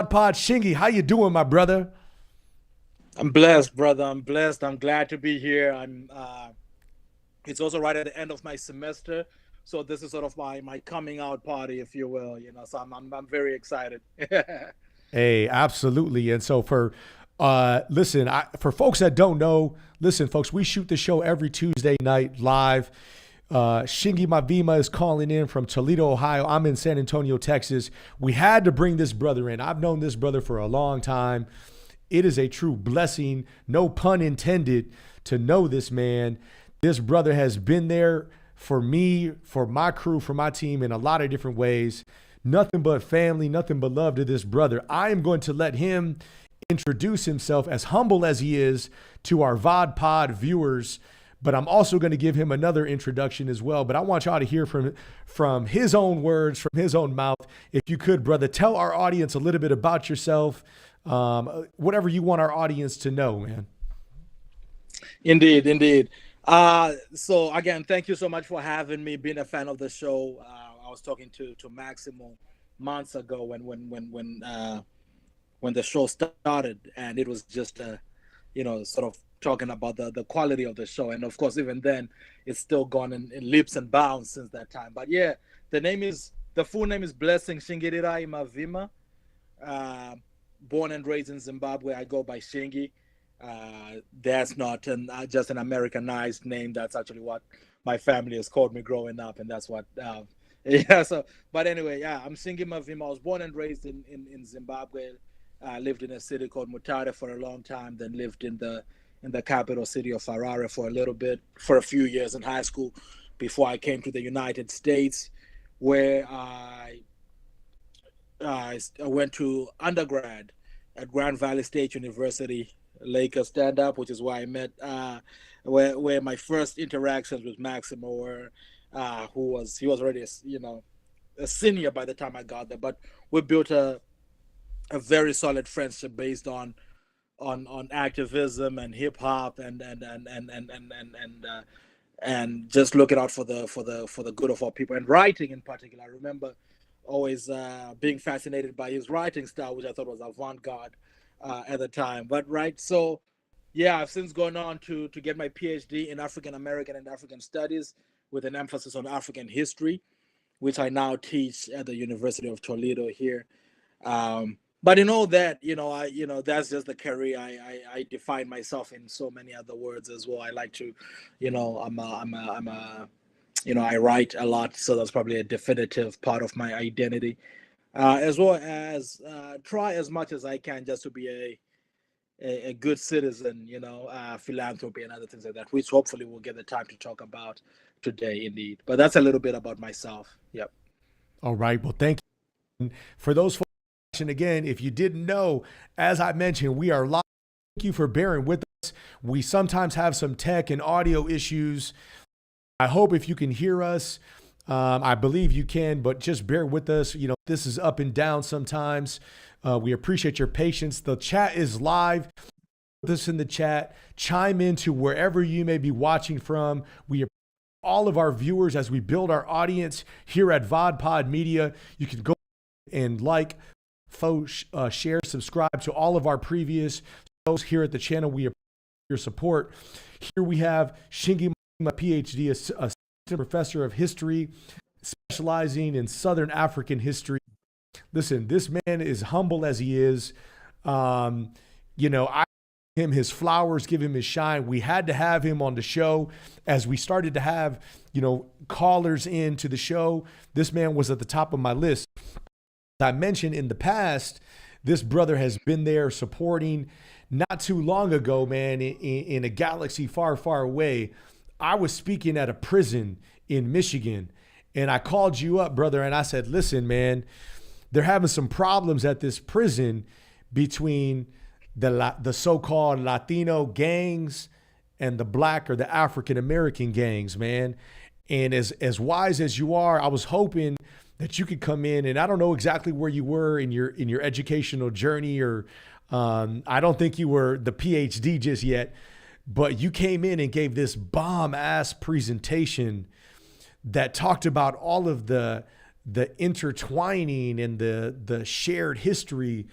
VodPod. Shingi, how you doing, my brother? I'm blessed, brother. I'm blessed. I'm glad to be here. It's also right at the end of my semester, so this is sort of my coming out party, if you will. So I'm very excited. Hey, absolutely. And so listen, for folks that don't know, listen, folks, we shoot the show every Tuesday night live. Shingi Mavima is calling in from Toledo, Ohio. I'm in San Antonio, Texas. We had to bring this brother in. I've known this brother for a long time. It is a true blessing, no pun intended, to know this man. This brother has been there for me, for my crew, for my team in a lot of different ways. Nothing but family, nothing but love to this brother. I am going to let him introduce himself, as humble as he is, to our VodPod viewers. But I'm also going to give him another introduction as well. But I want y'all to hear from his own words, from his own mouth. If you could, brother, tell our audience a little bit about yourself, whatever you want our audience to know, man. Indeed, indeed. So again, thank you so much for having me. Being a fan of the show, I was talking to Maximo months ago when the show started, and it was just sort of talking about the quality of the show, and of course even then it's still gone in leaps and bounds since that time. But yeah, the full name is Blessing Shingi Mavima. Uh, Born and raised in Zimbabwe, I go by Shingi. That's not just an Americanized name. That's actually what my family has called me growing up, and that's what. Yeah. So, but anyway, yeah, I'm Shingi Mavima. I was born and raised in Zimbabwe. Lived in a city called Mutare for a long time. Then lived in the capital city of Harare for a little bit, for a few years in high school, before I came to the United States, where I went to undergrad at Grand Valley State University, Lakers stand up, which is where I met, where my first interactions with Maximo were, he was already a senior by the time I got there, but we built a very solid friendship based on activism and hip hop and just looking out for the good of our people, and writing in particular. I remember always being fascinated by his writing style, which I thought was avant-garde at the time. But right, so yeah, I've since gone on to get my PhD in African American and African Studies with an emphasis on African history, which I now teach at the University of Toledo here. But in all that, that's just the career. I define myself in so many other words as well. I like to, I write a lot, so that's probably a definitive part of my identity, as well as try as much as I can just to be a good citizen, philanthropy and other things like that, which hopefully we'll get the time to talk about today, indeed. But that's a little bit about myself. Yep. All right. Well, thank you. For those folks, and again, if you didn't know, as I mentioned, we are live. Thank you for bearing with us. We sometimes have some tech and audio issues. I hope if you can hear us, I believe you can, but just bear with us. This is up and down sometimes. We appreciate your patience. The chat is live. Put this in the chat. Chime into wherever you may be watching from. We appreciate all of our viewers as we build our audience here at VodPod Media. You can go and share, subscribe to all of our previous shows here at the channel. We appreciate your support. Here we have Shingi, my PhD, assistant professor of history, specializing in Southern African history. Listen, this man is humble as he is. I give him his flowers, give him his shine. We had to have him on the show as we started to have, callers into the show. This man was at the top of my list. I mentioned in the past, this brother has been there supporting. Not too long ago, man, in a galaxy far, far away, I was speaking at a prison in Michigan, and I called you up, brother, and I said, listen, man, they're having some problems at this prison between the so-called Latino gangs and the Black or the African American gangs, man. And as wise as you are, I was hoping that you could come in, and I don't know exactly where you were in your educational journey, or I don't think you were the PhD just yet, but you came in and gave this bomb ass presentation that talked about all of the intertwining and the shared history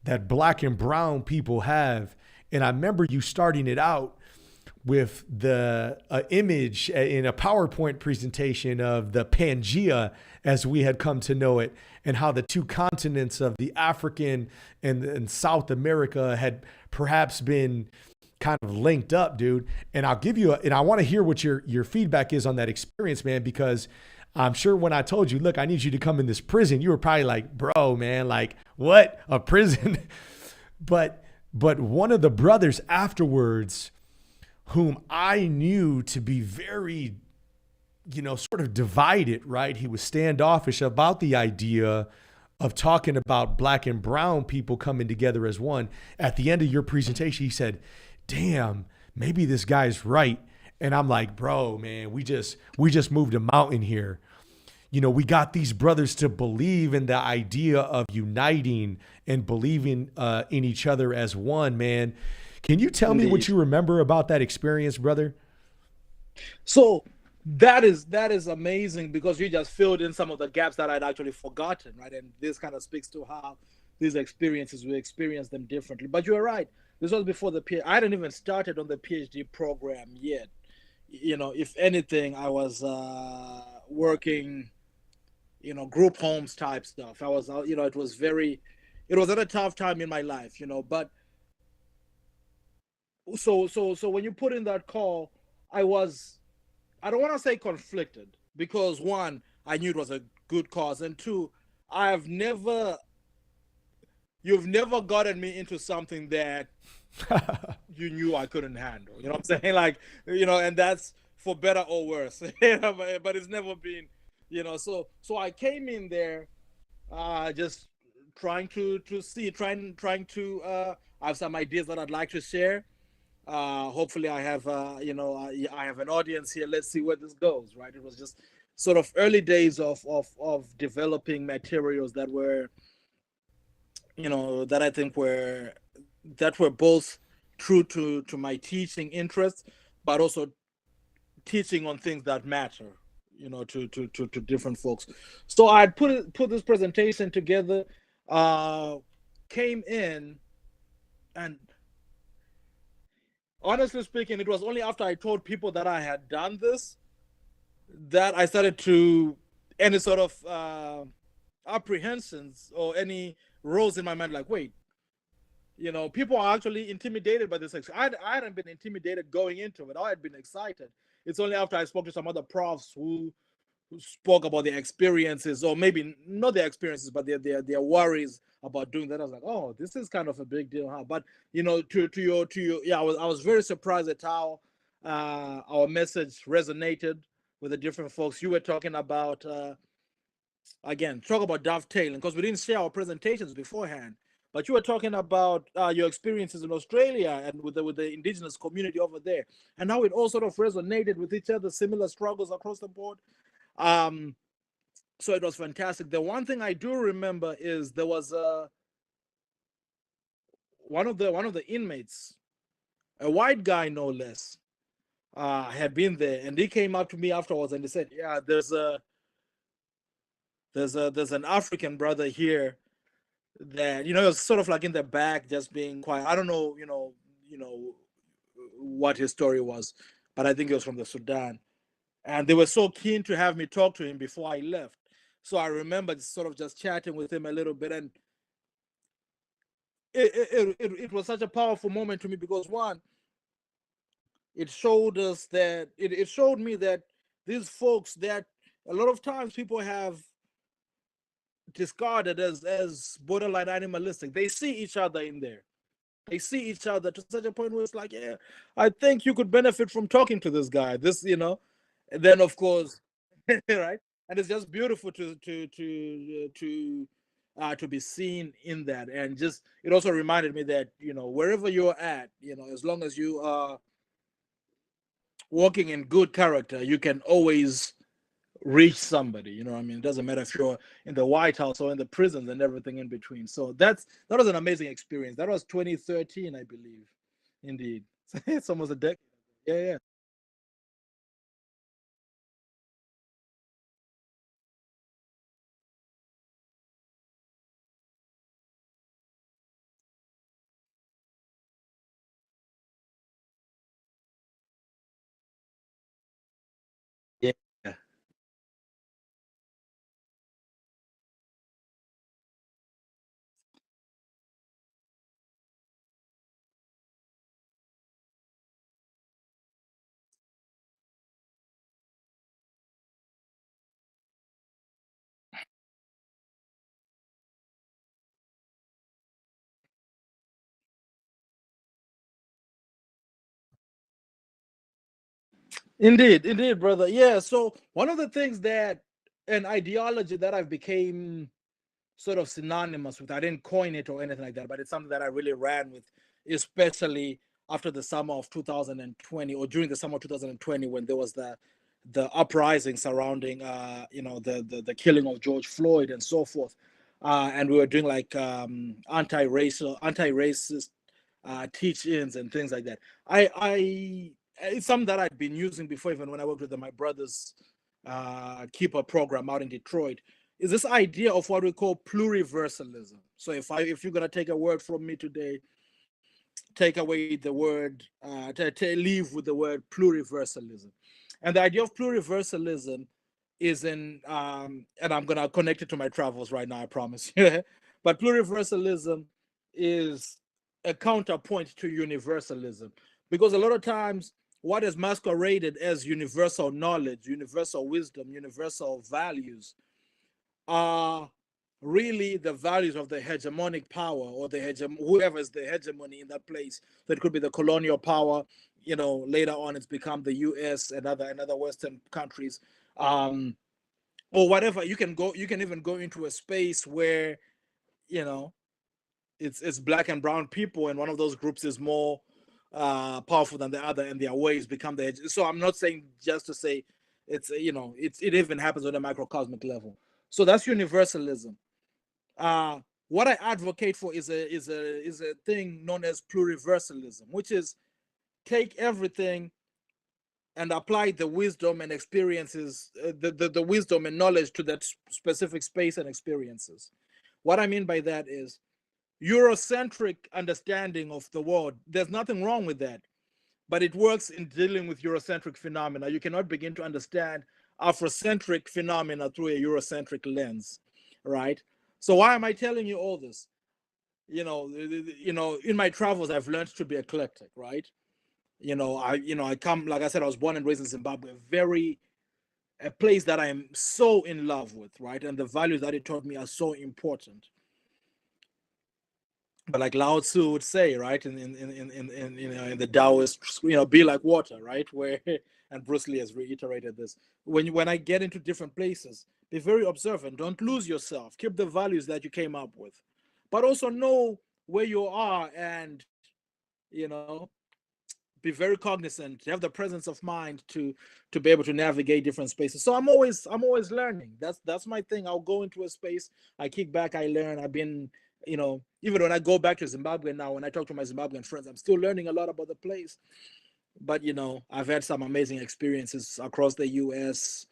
that black and brown people have. And I remember you starting it out with the image in a PowerPoint presentation of the Pangea as we had come to know it, and how the two continents of the African and South America had perhaps been kind of linked up, dude. And I'll give you and I want to hear what your feedback is on that experience, man, because I'm sure when I told you, look, I need you to come in this prison, you were probably like, bro, man, like what, a prison? but one of the brothers afterwards, whom I knew to be very, sort of divided, right? He was standoffish about the idea of talking about black and brown people coming together as one. At the end of your presentation, he said, damn, maybe this guy's right. And I'm like, bro, man, we just moved a mountain here. We got these brothers to believe in the idea of uniting and believing in each other as one, man. Can you tell me what you remember about that experience, brother? So that is amazing, because you just filled in some of the gaps that I'd actually forgotten, right? And this kind of speaks to how these experiences, we experience them differently. But you're right. This was before the PhD. I hadn't even started on the PhD program yet. If anything, I was working, group homes type stuff. I was, it was at a tough time in my life, but so when you put in that call, I don't want to say conflicted, because one, I knew it was a good cause, and two, you've never gotten me into something that you knew I couldn't handle. You know what I'm saying? Like, and that's for better or worse. But it's never been, so I came in there just trying to have some ideas that I'd like to share. Hopefully I have I have an audience here. Let's see where this goes, right? It was just sort of early days of developing materials that were, that I think were both true to my teaching interests, but also teaching on things that matter, to different folks. So I put this presentation together, came in, and honestly speaking, it was only after I told people that I had done this that I started to any sort of apprehensions or any rose in my mind, like, wait, people are actually intimidated by this. I hadn't been intimidated going into it. I had been excited. It's only after I spoke to some other profs who spoke about their experiences, or maybe not their experiences, but their worries about doing that. I was like, oh, this is kind of a big deal, huh? But to your yeah, I was very surprised at how our message resonated with the different folks. You were talking about again, talk about dovetailing, because we didn't share our presentations beforehand. But you were talking about your experiences in Australia and with the indigenous community over there, and how it all sort of resonated with each other, similar struggles across the board. So it was fantastic. The one thing I do remember is there was one of the inmates, a white guy no less, had been there, and he came up to me afterwards and he said, "Yeah, there's an African brother here that it was sort of like in the back, just being quiet. I don't know, what his story was, but I think he was from the Sudan, and they were so keen to have me talk to him before I left. So I remember sort of just chatting with him a little bit, and it was such a powerful moment to me, because one, it showed us that it showed me that these folks that a lot of times people have discarded as borderline animalistic, they see each other in there. They see each other to such a point where it's like, yeah, I think you could benefit from talking to this guy. And then of course, right? And it's just beautiful to be seen in that. And just it also reminded me that wherever you're at, as long as you are walking in good character, you can always reach somebody. You know what I mean? It doesn't matter if you're in the White House or in the prisons and everything in between. So that was an amazing experience. That was 2013, I believe. Indeed. It's almost a decade. Yeah, yeah. Indeed, brother. Yeah. So one of the things that an ideology that I've became sort of synonymous with, I didn't coin it or anything like that, but it's something that I really ran with, especially after the summer of 2020 or during the summer of 2020 when there was the uprising surrounding the killing of George Floyd and so forth. And we were doing like anti-racist teach-ins and things like that. I it's something that I'd been using before, even when I worked with my brother's keeper program out in Detroit. Is this idea of what we call pluriversalism? So if you're gonna take a word from me today, take away the word, leave with the word pluriversalism, and the idea of pluriversalism is and I'm gonna connect it to my travels right now, I promise. But pluriversalism is a counterpoint to universalism, because a lot of times what is masqueraded as universal knowledge, universal wisdom, universal values are really the values of the hegemonic power, or whoever is the hegemony in that place. That could be the colonial power. Later on it's become the U.S. and other Western countries, or whatever. You can go. You can even go into a space where you know it's black and brown people, and one of those groups is more powerful than the other, and their ways become the edge. So I'm not saying just to say it even happens on a microcosmic level. So that's universalism. Uh, what I advocate for is a thing known as pluriversalism, which is take everything and apply the wisdom and experiences, the wisdom and knowledge to that specific space and experiences. What I mean by that is Eurocentric understanding of the world. There's nothing wrong with that, but it works in dealing with Eurocentric phenomena. You cannot begin to understand Afrocentric phenomena through a Eurocentric lens, right? So why am I telling you all this? In my travels, I've learned to be eclectic, right? I come, like I said, I was born and raised in Zimbabwe, a place that I am so in love with, right? And the values that it taught me are so important. But like Lao Tzu would say, right, in the Taoist, be like water, right? Where and Bruce Lee has reiterated this. When I get into different places, be very observant. Don't lose yourself. Keep the values that you came up with, but also know where you are, and you know be very cognizant, have the presence of mind to be able to navigate different spaces. So I'm always learning. That's my thing. I'll go into a space, I kick back, I learn. I've been, even when I go back to Zimbabwe now, when I talk to my Zimbabwean friends, I'm still learning a lot about the place. But I've had some amazing experiences across the US,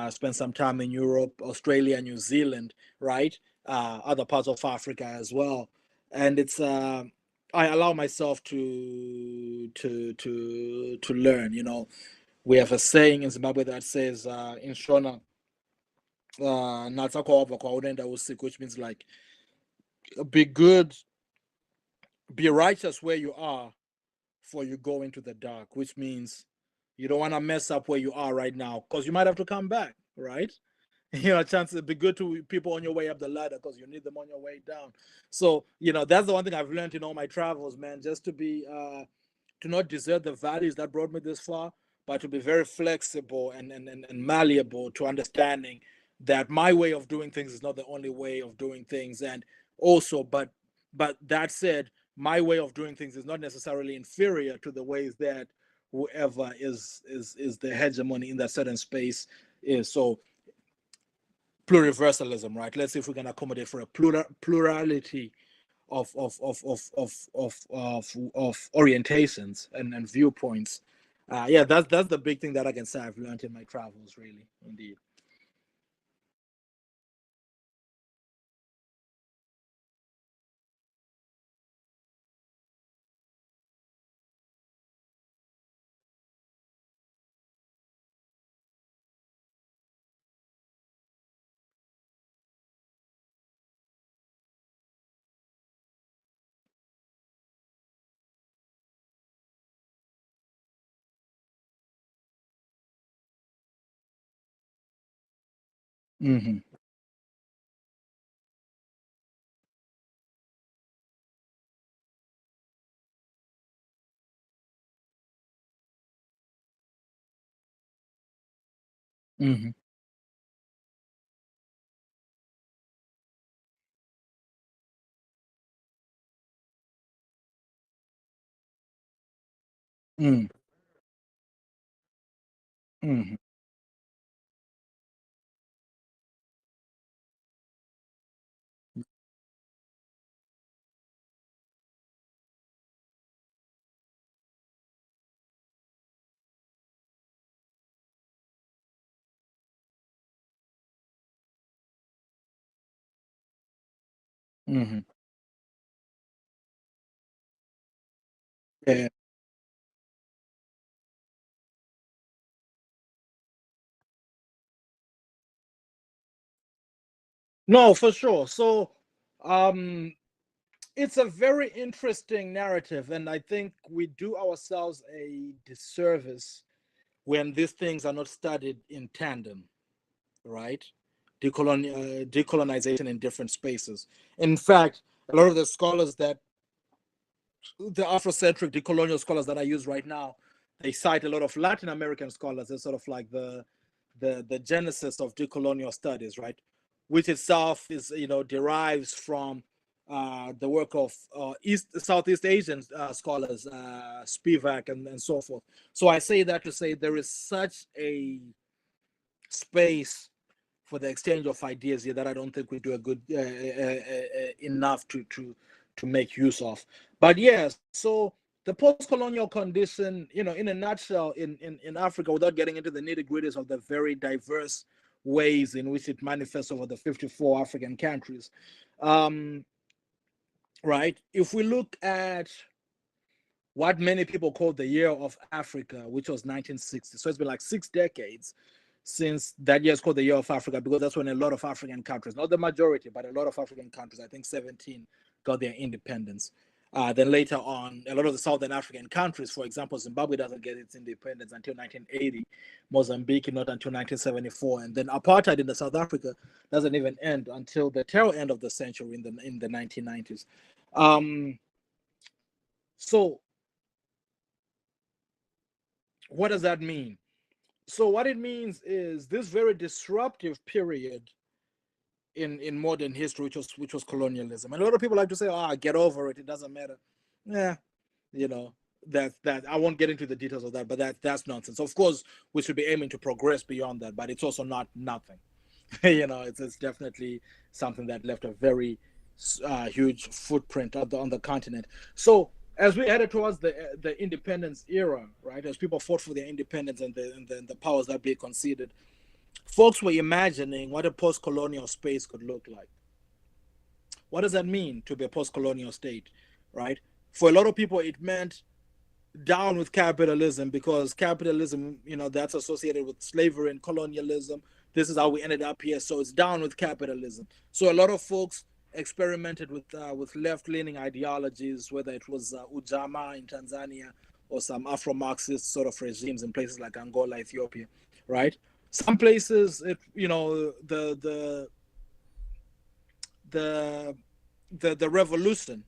spent some time in Europe, Australia, New Zealand, right? Other parts of Africa as well. And it's I allow myself to learn. We have a saying in Zimbabwe that says in Shona, "Natsakwa kwa udenda usiku," which means like be good, be righteous where you are before you go into the dark, which means you don't want to mess up where you are right now, because you might have to come back, right? Chances be good to people on your way up the ladder, because you need them on your way down. So that's the one thing I've learned in all my travels, man. Just to not desert the values that brought me this far, but to be very flexible and malleable to understanding that my way of doing things is not the only way of doing things. And also, but that said, my way of doing things is not necessarily inferior to the ways that whoever is the hegemony in that certain space is. So pluriversalism, right? Let's see if we can accommodate for a plurality of orientations and viewpoints. Yeah, that's the big thing that I can say I've learned in my travels, really, indeed. Mm-hmm. Mm-hmm. Mm-hmm. Mm-hmm. Mm-hmm. Yeah. No, for sure. So, um, it's a very interesting narrative, and I think we do ourselves a disservice when these things are not studied in tandem, right? Decolonization in different spaces. In fact, a lot of the scholars that the Afrocentric decolonial scholars that I use right now, they cite a lot of Latin American scholars as sort of like the genesis of decolonial studies, right? Which itself is derives from the work of Southeast Asian scholars, Spivak and so forth. So I say that to say there is such a space for the exchange of ideas here that I don't think we do a good enough to make use of. But yes, so the post-colonial condition, in a nutshell, in Africa, without getting into the nitty-gritties of the very diverse ways in which it manifests over the 54 African countries, um, right? If we look at what many people call the year of Africa, which was 1960. So it's been like 6 decades since that year is called the year of Africa, because that's when a lot of African countries, not the majority, but a lot of African countries, I think 17, got their independence. Then later on, a lot of the Southern African countries, for example, Zimbabwe doesn't get its independence until 1980, Mozambique not until 1974, and then apartheid in the South Africa doesn't even end until the tail end of the century in the 1990s. Um, so what does that mean? So what it means is this very disruptive period in modern history, which was colonialism. And a lot of people like to say, get over it, it doesn't matter. Yeah, you know, that I won't get into the details of that, but that's nonsense. Of course, we should be aiming to progress beyond that, but it's also not nothing. It's definitely something that left a very huge footprint on the continent. So as we headed towards the independence era, right, as people fought for their independence and the powers that be conceded, folks were imagining what a post-colonial space could look like. What does that mean to be a post-colonial state, right? For a lot of people, it meant down with capitalism, because capitalism, that's associated with slavery and colonialism. This is how we ended up here. So it's down with capitalism. So a lot of folks experimented with left-leaning ideologies, whether it was Ujamaa in Tanzania or some Afro-Marxist sort of regimes in places like Angola, Ethiopia, right? Some places, the the revolution,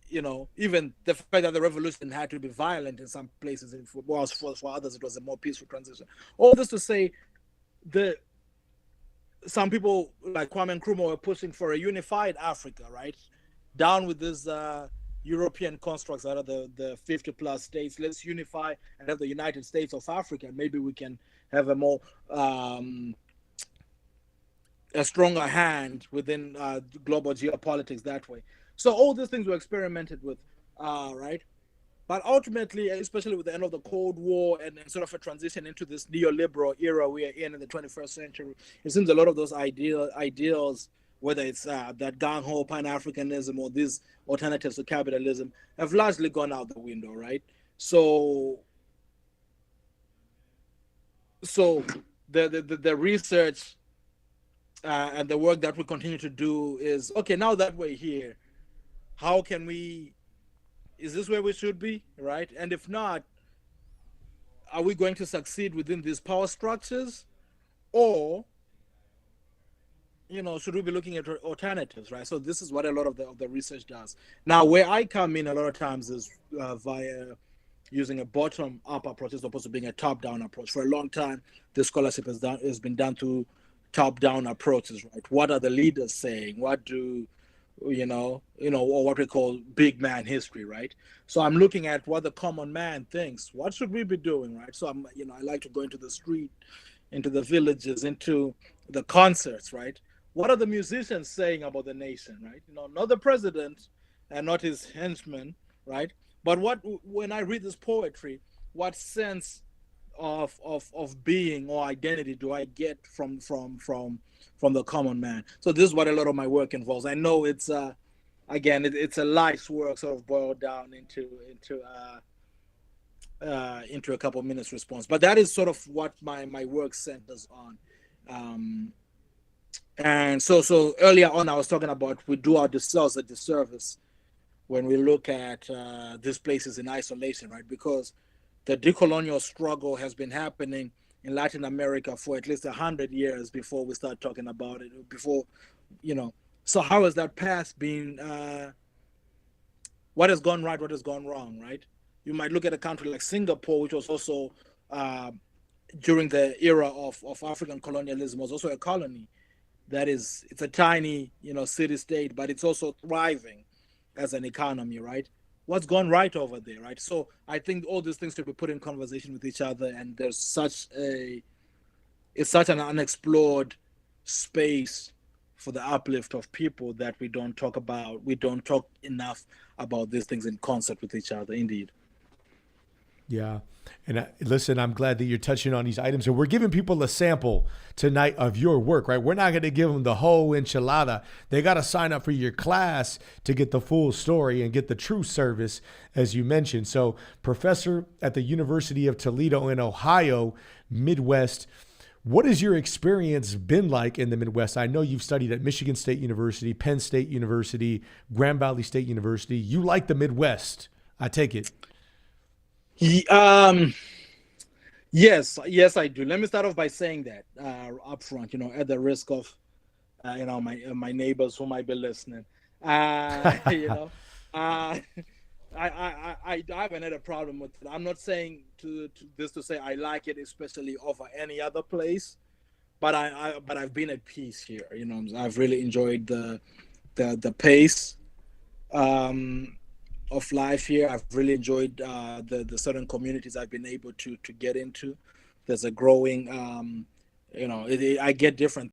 even the fact that the revolution had to be violent in some places, and for others it was a more peaceful transition. All this to say, the some people like Kwame Nkrumah were pushing for a unified Africa, right? Down with these European constructs that are the 50 plus states. Let's unify and have the United States of Africa. Maybe we can have a stronger hand within global geopolitics that way. So all these things were experimented with, right? But ultimately, especially with the end of the Cold War and sort of a transition into this neoliberal era we are in the 21st century, it seems a lot of those ideals, whether it's that gung-ho Pan-Africanism or these alternatives to capitalism, have largely gone out the window, right? So the research and the work that we continue to do is, okay, now that we're here, how can we, is this where we should be, right? And if not, are we going to succeed within these power structures, or should we be looking at alternatives, right? So this is what a lot of the research does. Now, where I come in a lot of times is via using a bottom-up approach as opposed to being a top-down approach. For a long time, the scholarship has been done through top-down approaches, right? What are the leaders saying? What do or what we call big man history, right? So I'm looking at what the common man thinks. What should we be doing, right? So I like to go into the street, into the villages, into the concerts, right? What are the musicians saying about the nation, right? Not the president and not his henchmen, right? But when I read this poetry, what sense of being or identity do I get from the common man? So this is what a lot of my work involves. I know it's it's a life's work sort of boiled down into a couple of minutes response, but that is sort of what my work centers on. And so earlier on I was talking about we do ourselves a disservice when we look at these places in isolation, right? Because the decolonial struggle has been happening in Latin America for at least 100 years before we start talking about it. So how has that past been? What has gone right? What has gone wrong? Right? You might look at a country like Singapore, which was also during the era of African colonialism, was also a colony. It's a tiny, city state, but it's also thriving as an economy, right? What's gone right over there, right? So I think all these things should be put in conversation with each other, and there's such an unexplored space for the uplift of people that we don't talk enough about these things in concert with each other. Indeed. Yeah. And listen, I'm glad that you're touching on these items, and we're giving people a sample tonight of your work, right? We're not going to give them the whole enchilada. They got to sign up for your class to get the full story and get the true service, as you mentioned. So, professor at the University of Toledo in Ohio, Midwest, what has your experience been like in the Midwest? I know you've studied at Michigan State University, Penn State University, Grand Valley State University. You like the Midwest, I take it. Yes, I do. Let me start off by saying that up front, at the risk of, my neighbors who might be listening. I haven't had a problem with it. I'm not saying to say I like it, especially over any other place, but I've been at peace here. I've really enjoyed the pace of life here. I've really enjoyed the certain communities I've been able to get into. There's a growing, I get different